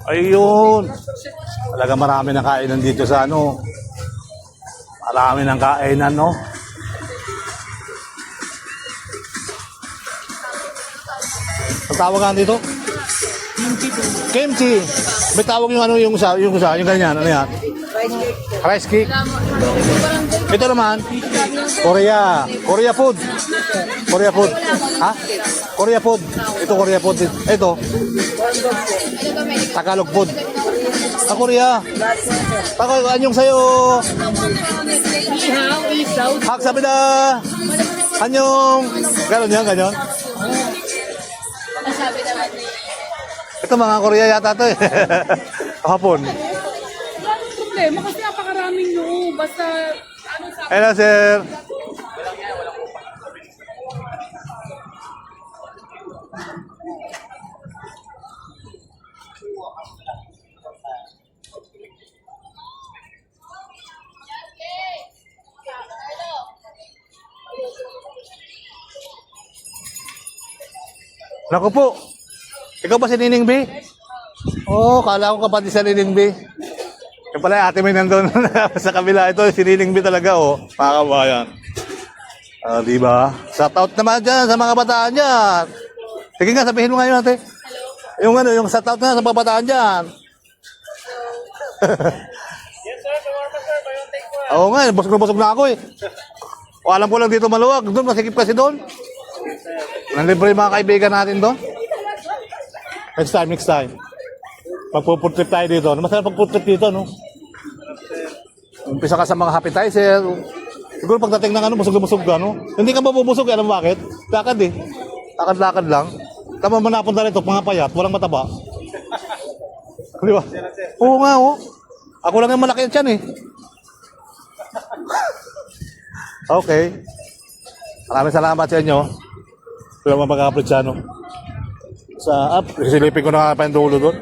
Ayun. Talaga marami ng kainan dito sa ano. Marami ng kainan, no? Ang tawag nga dito? Kimchi. May tawag yung ano yung ganyan. Ano yan? Rice cake. Ito naman, Korea. Korea food. Korea food. Ha? Korea food. Ito Korea food. Ito. Tagalog food. Ah, Korea. Tagalog, anyong sa'yo. Hak sabi na. Anyong. Ganon yan, ganon. Ito mga Korea yata to eh. Hapon. Problema kasi napakaraming noo. Basta, ano sa... Hello, sir. Naku po. Ikaw ba si Nining B? Oo, kala ko kapatid sa Nining B. Yung pala, ate may nandun sa kabila. Ito, si Nining B talaga, oh. Mga kabayan. Diba? Shout out naman dyan sa mga bataan dyan. Sige nga, sabihin mo ngayon, ate. Yung ano, yung shout out nga sa mga bataan dyan. Yes sir, kawarma sir, bayong take ko. Oo nga, busog na ako eh. O alam ko lang dito maluwag. Doon, masikip kasi doon. Nanlibre yung mga kaibigan natin doon. Next time. Magpo-food trip tayo dito. Masarap pag-food trip dito, no? Umpisa ka sa mga appetizer. Siguro pagdating ng ano, busog ka, no? Hindi ka mabubusog, alam mo bakit? Lakad eh. Lakad-lakad lang. Tama mo napunta rito, mga payat, walang mataba. Di ba? Oo nga, oh. Ako lang yung malaki yan eh. Okay. Maraming salamat sa inyo. Kaya mapag-upload siya, no? Sa app, silipin ko na nga pa yung dulo doon.